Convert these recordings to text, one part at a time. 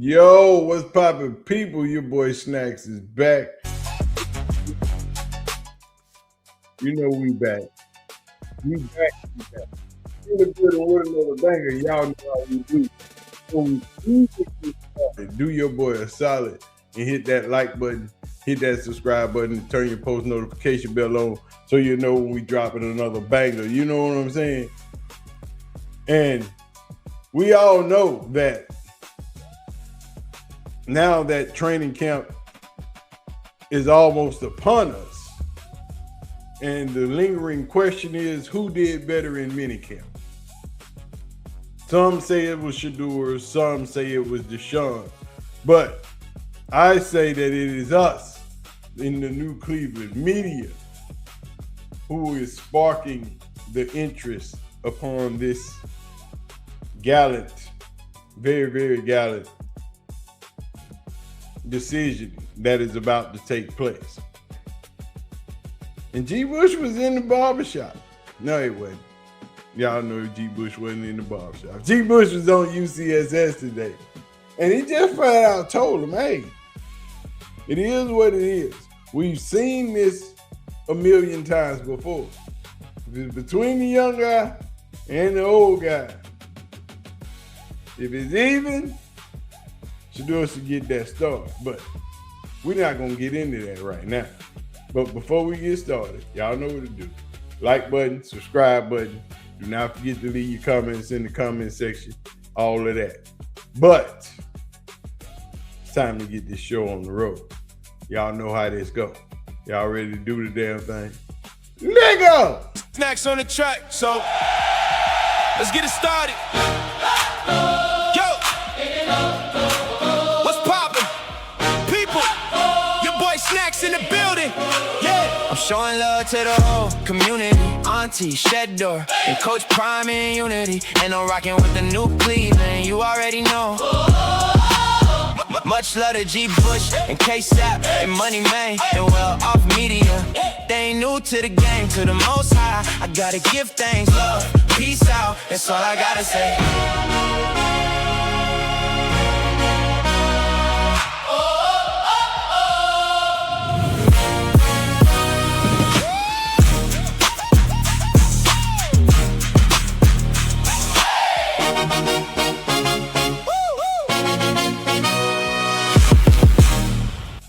Yo, what's poppin', people? Your boy Snacks is back. You know we back. We back. We back. Feel good and with another banger. Y'all know how we do. So we do your boy a solid and hit that like button, hit that subscribe button, turn your post notification bell on so you know when we dropping another banger. You know what I'm saying? And we all know that now that training camp is almost upon us, and the lingering question is, who did better in minicamp? Some say it was Shedeur, some say it was Deshaun, but I say that it is us in the New Cleveland media who is sparking the interest upon this gallant, very, very gallant decision that is about to take place. And G. Bush was in the barbershop. No, he wasn't. Y'all know G. Bush wasn't in the barbershop. G. Bush was on UCSS today. And he just flat out told him, hey, it is what it is. We've seen this a million times before. If it's between the young guy and the old guy, if it's even, Shedeur should get that start. But we're not going to get into that right now. But before we get started, y'all know what to do. Like button, subscribe button. Do not forget to leave your comments in the comment section. All of that. But it's time to get this show on the road. Y'all know how this go. Y'all ready to do the damn thing? Let go! Snacks on the track, so let's get it started. Yo! What's poppin'? People, your boy Snacks in the building. Yeah! I'm showing love to the whole community. Auntie, Shedeur, and coachprime in unity. And I'm rocking with the new Cleveland, you already know. Much love to G. Bush and K-Sap and Money Man and well-off media. They ain't new to the game, to the most high. I gotta give thanks, love, peace out. That's all I gotta say.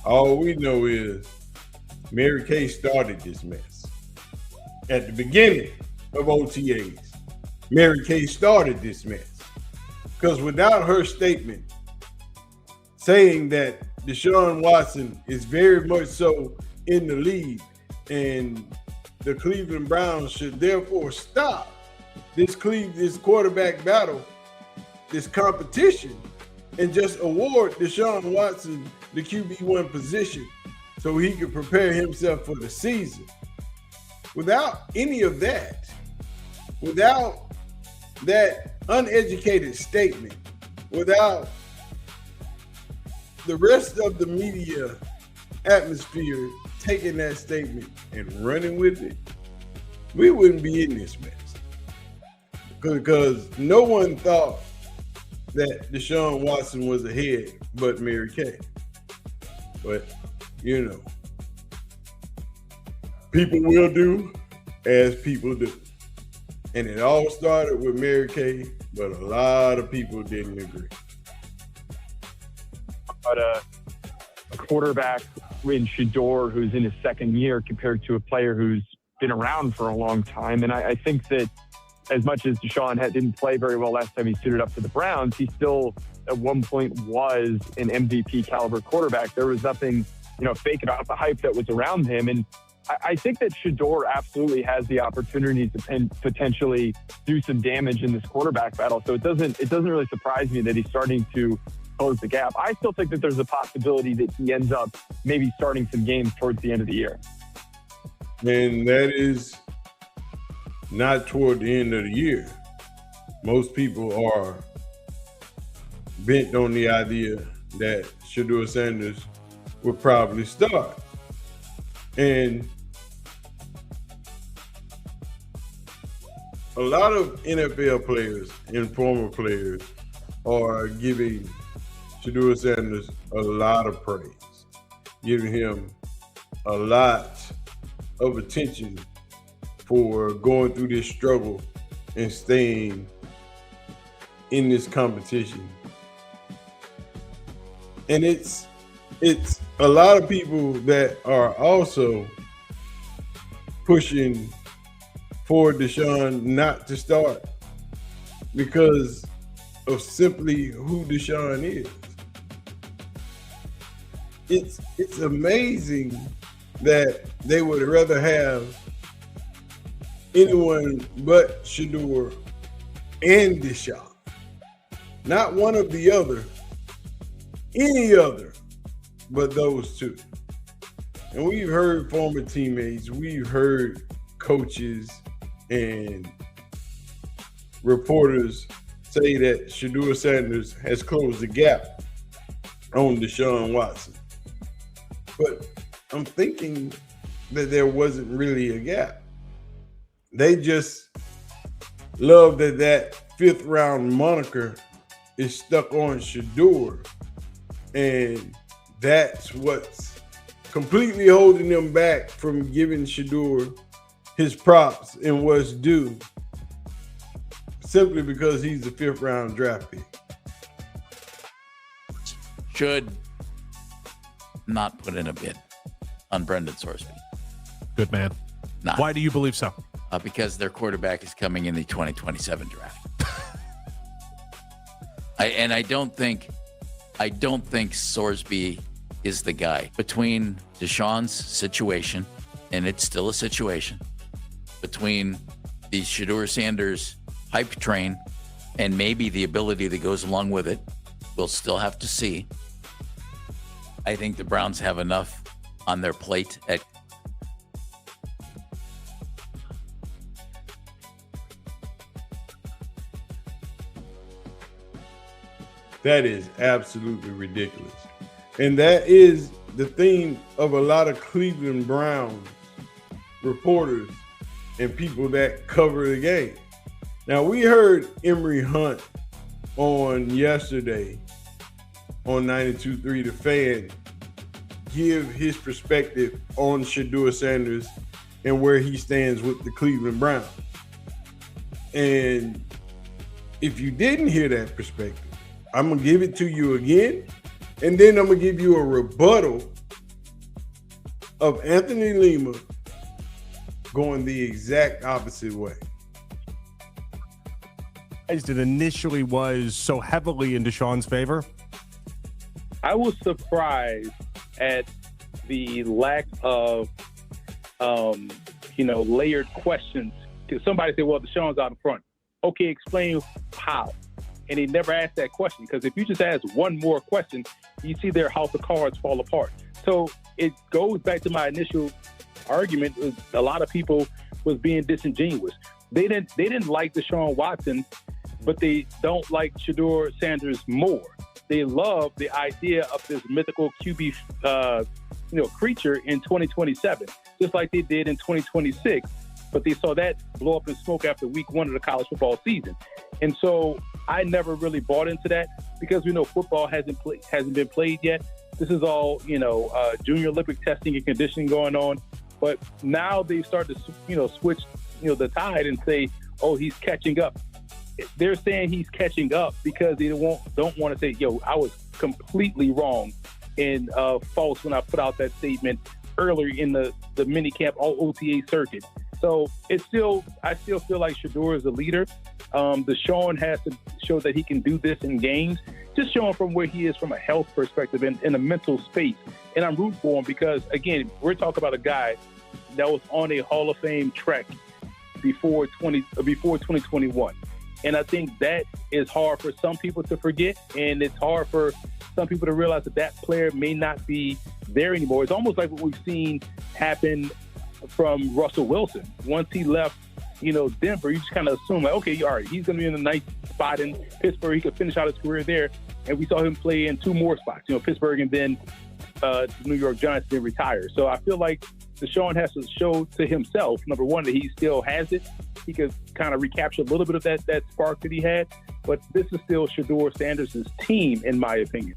All we know is Mary Kay started this mess. At the beginning of OTAs, Mary Kay started this mess. Because without her statement saying that Deshaun Watson is very much so in the lead and the Cleveland Browns should therefore stop this quarterback battle, this competition, and just award Deshaun Watson the QB1 position so he could prepare himself for the season. Without any of that, without that uneducated statement, without the rest of the media atmosphere taking that statement and running with it, we wouldn't be in this mess. Because no one thought that Deshaun Watson was ahead but Mary Kay. But, you know, people will do as people do. And it all started with Mary Kay, but a lot of people didn't agree. But a quarterback in Shedeur who's in his second year compared to a player who's been around for a long time. And I think that as much as Deshaun didn't play very well last time he suited up for the Browns, he still at one point was an MVP caliber quarterback. There was nothing, fake about the hype that was around him. And I think that Shedeur absolutely has the opportunity to potentially do some damage in this quarterback battle. So it doesn't really surprise me that he's starting to close the gap. I still think that there's a possibility that he ends up maybe starting some games towards the end of the year. And that is not toward the end of the year. Most people are bent on the idea that shedeursanders will probably start. And a lot of NFL players and former players are giving Shedeur Sanders a lot of praise, giving him a lot of attention for going through this struggle and staying in this competition. And it's a lot of people that are also pushing for Deshaun not to start because of simply who Deshaun is. It's amazing that they would rather have anyone but Shedeur and Deshaun. Not one of the other, any other but those two. And we've heard former teammates, we've heard coaches and reporters say that Shedeur Sanders has closed the gap on Deshaun Watson. But I'm thinking that there wasn't really a gap. They just love that fifth round moniker is stuck on Shedeur. And that's what's completely holding them back from giving Shedeur his props and what's due, simply because he's the fifth round draft pick. Should not put in a bid on Brendan Sorsby. Good man. Not. Why do you believe so? Because their quarterback is coming in the 2027 draft. I don't think Sorsby is the guy. Between Deshaun's situation, and it's still a situation, between the Shedeur Sanders hype train and maybe the ability that goes along with it, we'll still have to see. I think the Browns have enough on their plate at That is absolutely ridiculous. And that is the theme of a lot of Cleveland Browns reporters and people that cover the game. Now, we heard Emory Hunt on yesterday on 92.3 The Fan give his perspective on Shedeur Sanders and where he stands with the Cleveland Browns. And if you didn't hear that perspective, I'm going to give it to you again, and then I'm going to give you a rebuttal of Anthony Lima going the exact opposite way. It initially was so heavily in Deshaun's favor. I was surprised at the lack of, layered questions. Because somebody said, well, Deshaun's out in front. Okay, explain how. And he never asked that question, because if you just ask one more question, you see their house of cards fall apart. So it goes back to my initial argument. A lot of people was being disingenuous. They didn't like Deshaun Watson, but they don't like Shedeur Sanders more. They love the idea of this mythical QB, creature in 2027, just like they did in 2026. But they saw that blow up in smoke after week 1 of the college football season. And so I never really bought into that, because we know football hasn't been played yet. This is all, junior Olympic testing and conditioning going on. But now they start to, switch, the tide and say, oh, he's catching up. They're saying he's catching up because they don't want to say, I was completely wrong and false when I put out that statement earlier in the mini camp OTA circuit. So I still feel like Shedeur is a leader. Deshaun has to show that he can do this in games, just showing from where he is from a health perspective and in a mental space. And I'm rooting for him because, again, we're talking about a guy that was on a Hall of Fame track before 2021. And I think that is hard for some people to forget, and it's hard for some people to realize that player may not be there anymore. It's almost like what we've seen happen from Russell Wilson. Once he left, Denver, you just kind of assume, like, okay, all right, he's going to be in a nice spot in Pittsburgh. He could finish out his career there. And we saw him play in 2 more spots, Pittsburgh and then the New York Giants, then retire. So I feel like Deshaun has to show to himself, number one, that he still has it. He could kind of recapture a little bit of that spark that he had. But this is still Shedeur Sanders' team, in my opinion.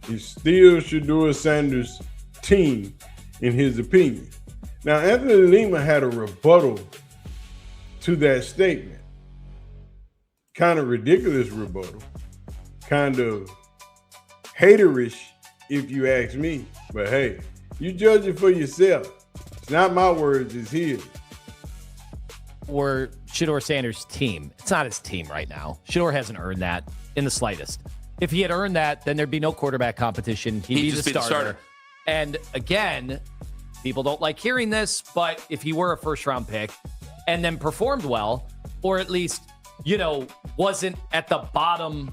is still Shedeur Sanders' team, in his opinion. Now, Anthony Lima had a rebuttal to that statement. Kind of ridiculous rebuttal. Kind of haterish, if you ask me. But hey, you judge it for yourself. It's not my words, it's his. Or Shedeur Sanders' team. It's not his team right now. Shedeur hasn't earned that in the slightest. If he had earned that, then there'd be no quarterback competition. He'd be the starter. And again, people don't like hearing this, but if he were a first-round pick and then performed well, or at least, wasn't at the bottom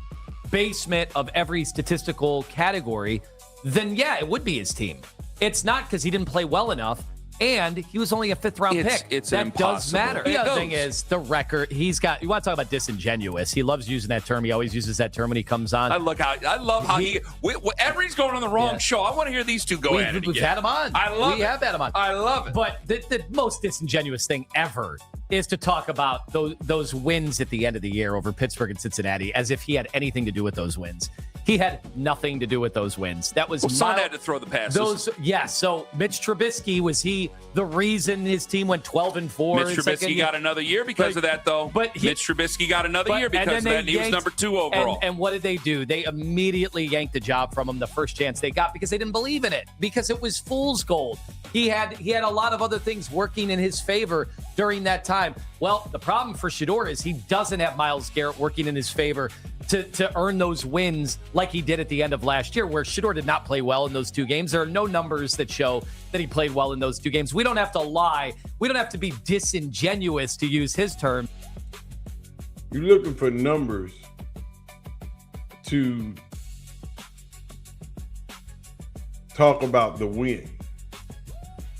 basement of every statistical category, then yeah, it would be his team. It's not because he didn't play well enough. And he was only a fifth-round pick. It's that impossible. does matter. The other thing is the record. He's got. You want to talk about disingenuous? He loves using that term. He always uses that term when he comes on. I love how whenever he's going on the wrong show, I want to hear these two go at it again. We've had him on. We have had him on. I love it. But the most disingenuous thing ever is to talk about those wins at the end of the year over Pittsburgh and Cincinnati as if he had anything to do with those wins. He had nothing to do with those wins. That was someone had to throw the passes. So Mitch Trubisky, was he the reason his team went 12-4? Mitch Trubisky got another year because of that, though. Mitch Trubisky got another year because of that, and he was number 2 overall. And what did they do? They immediately yanked the job from him the first chance they got because they didn't believe in it, because it was fool's gold. He had a lot of other things working in his favor during that time. Well, the problem for Shedeur is he doesn't have Myles Garrett working in his favor to earn those wins like he did at the end of last year, where Shedeur did not play well in those 2 games. There are no numbers that show that he played well in those 2 games. We don't have to lie. We don't have to be disingenuous, to use his term. You're looking for numbers to talk about the win.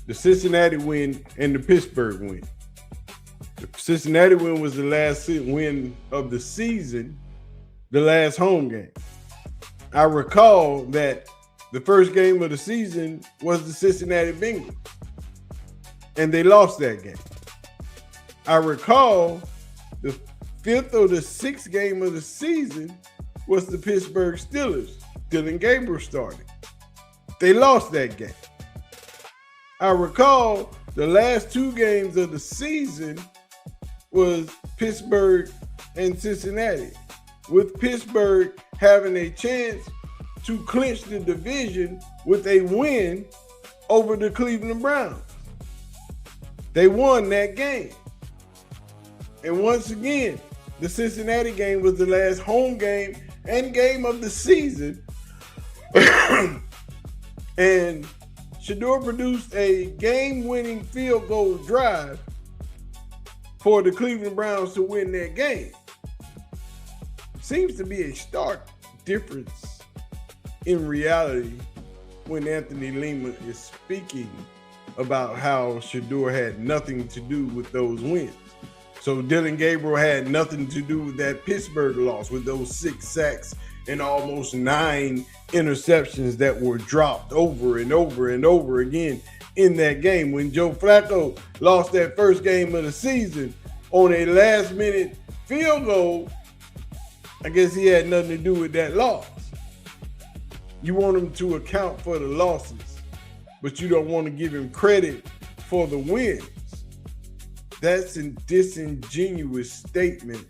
The Cincinnati win and the Pittsburgh win. The Cincinnati win was the last win of the season, the last home game. I recall that the first game of the season was the Cincinnati Bengals, and they lost that game. I recall the 5th or the 6th game of the season was the Pittsburgh Steelers. Dylan Gabriel started. They lost that game. I recall the last 2 games of the season was Pittsburgh and Cincinnati, with Pittsburgh having a chance to clinch the division with a win over the Cleveland Browns. They won that game. And once again, the Cincinnati game was the last home game and game of the season. And Shedeur produced a game-winning field goal drive for the Cleveland Browns to win that game. Seems to be a stark difference in reality when Anthony Lima is speaking about how Shedeur had nothing to do with those wins. So Dylan Gabriel had nothing to do with that Pittsburgh loss, with those 6 sacks and almost 9 interceptions that were dropped over and over and over again in that game. When Joe Flacco lost that first game of the season on a last-minute field goal, I guess he had nothing to do with that loss. You want him to account for the losses, but you don't want to give him credit for the wins. That's a disingenuous statement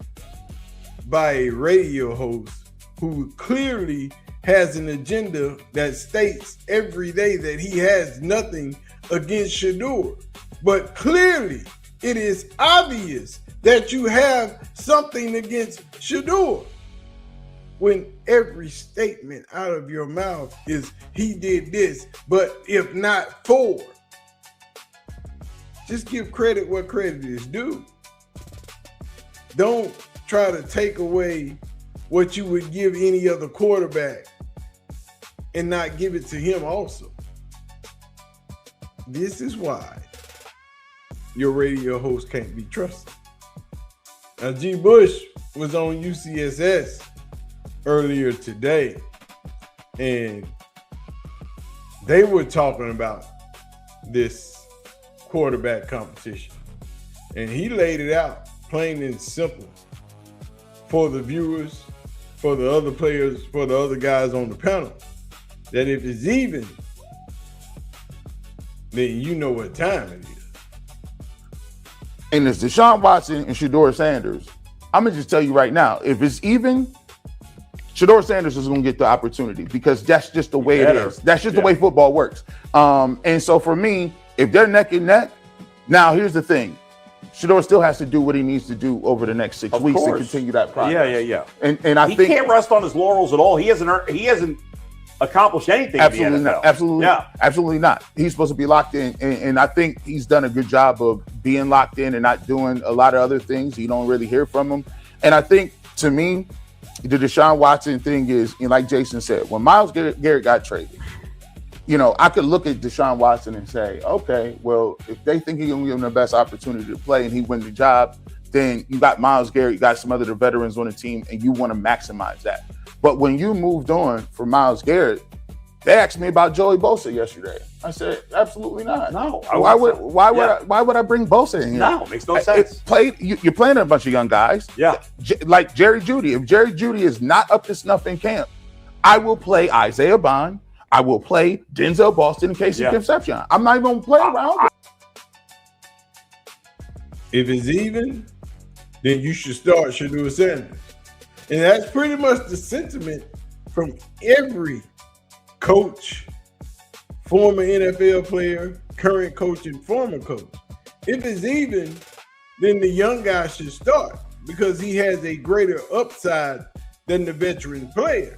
by a radio host who clearly has an agenda that states every day that he has nothing against Shedeur. But clearly, it is obvious that you have something against Shedeur when every statement out of your mouth is he did this, but if not for. Just give credit where credit is due. Don't try to take away what you would give any other quarterback and not give it to him also. This is why your radio host can't be trusted. Now, G. Bush was on UCSS earlier today, and they were talking about this quarterback competition. And he laid it out plain and simple for the viewers, for the other players, for the other guys on the panel. that if it's even, then you know what time it is. And it's Deshaun Watson and Shedeur Sanders. I'm going to just tell you right now, if it's even, Shedeur Sanders is going to get the opportunity because that's just the way it is. That's just the way football works. And so for me, if they're neck and neck, now here's the thing. Shedeur still has to do what he needs to do over the next 6 weeks to continue that progress. Yeah. And I he think he can't rest on his laurels at all. He hasn't accomplished anything. Absolutely in the not. Absolutely not. He's supposed to be locked in, and I think he's done a good job of being locked in and not doing a lot of other things. You don't really hear from him. And I think, to me, the Deshaun Watson thing is, like Jason said, when Myles Garrett got traded, I could look at Deshaun Watson and say, okay, well, if they think he's going to give him the best opportunity to play and he wins the job, then you got Myles Garrett, you got some other veterans on the team, and you want to maximize that. But when you moved on from Myles Garrett, they asked me about Joey Bosa yesterday. I said, absolutely not. No. Why would I bring Bosa in here? No, it makes no sense. You're playing a bunch of young guys. Yeah. Like Jerry Jeudy. If Jerry Jeudy is not up to snuff in camp, I will play Isaiah Bond. I will play Denzel Boston and Casey Concepcion. I'm not even going to play around. If it's even, then you should start Shedeur Sanders. And that's pretty much the sentiment from every coach, former NFL player, current coach, and former coach. If it's even, then the young guy should start because he has a greater upside than the veteran player.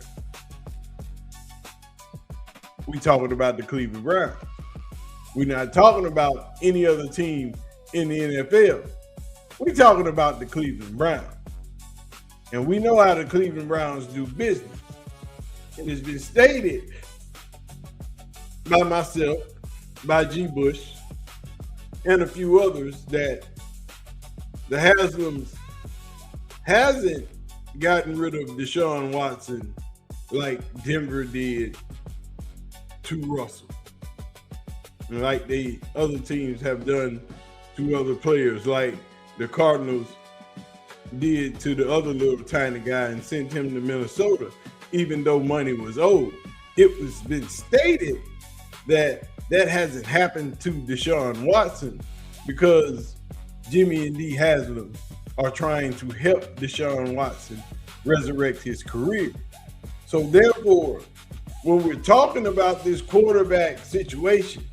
We talking about the Cleveland Browns. We're not talking about any other team in the NFL. We're talking about the Cleveland Browns. And we know how the Cleveland Browns do business. It has been stated by myself, by G. Bush, and a few others that the Haslams hasn't gotten rid of Deshaun Watson like Denver did to Russell, and like the other teams have done to other players, like the Cardinals did to the other little tiny guy and sent him to Minnesota, even though money was owed. It was been stated that hasn't happened to Deshaun Watson because Jimmy and Dee Haslam are trying to help Deshaun Watson resurrect his career. So therefore, when we're talking about this quarterback situation,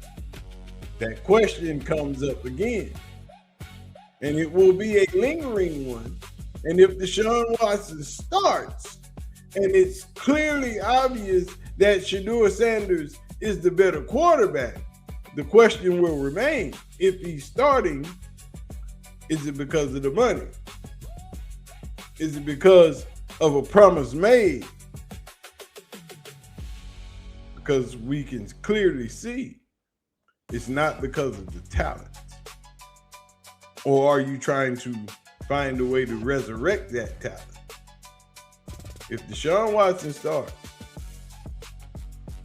that question comes up again. And it will be a lingering one. And if Deshaun Watson starts, and it's clearly obvious that Shedeur Sanders is the better quarterback, the question will remain, if he's starting, is it because of the money? Is it because of a promise made? Because we can clearly see it's not because of the talent. Or are you trying to find a way to resurrect that talent? If Deshaun Watson starts,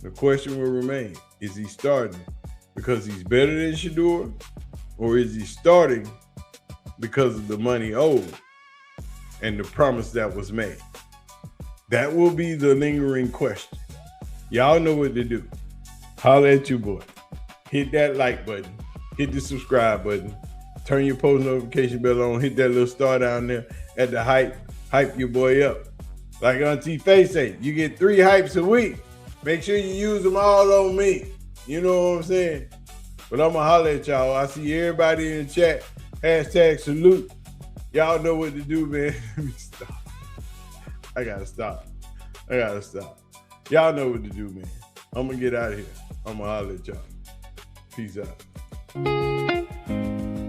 the question will remain, is he starting because he's better than Shedeur, or is he starting because of the money owed and the promise that was made? That will be the lingering question. Y'all know what to do. Holler at your boy. Hit that like button. Hit the subscribe button. Turn your post notification bell on. Hit that little star down there at the hype. Hype your boy up. Like Auntie Faye say, you get 3 hypes a week. Make sure you use them all on me. You know what I'm saying? But I'm going to holler at y'all. I see everybody in the chat. Hashtag salute. Y'all know what to do, man. Let me stop. I got to stop. Y'all know what to do, man. I'm going to get out of here. I'm going to holler at y'all. Peace out.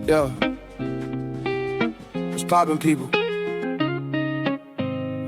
Yo. What's poppin', people?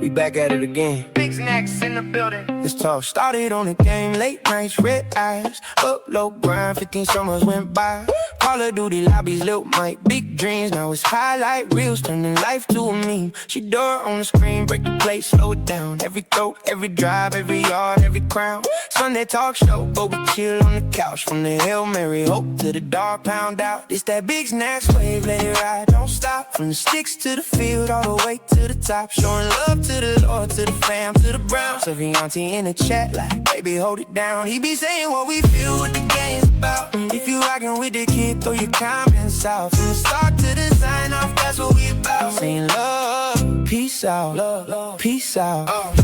We back at it again. Big snacks in the building. This talk started on the game, late nights, red eyes, up low grind, 15 summers went by. Call of Duty lobbies, Lil Mike, big dreams, now it's highlight reels, turning life to a meme. Shedeur on the screen, break the plate, slow it down. Every throw, every drive, every yard, every crown. Sunday talk show, but we chill on the couch. From the Hail Mary, hope to the dog pound out. It's that big snacks wave, let it ride, don't stop. From the sticks to the field, all the way to the top. Showing love to the Lord, to the fam, to the Browns. So auntie in the chat like, baby, hold it down. He be saying what we feel, what the game's about. If you rockin' with the kid, throw your comments out. From the start to the sign off, that's what we about. Saying love, peace out, love, peace out.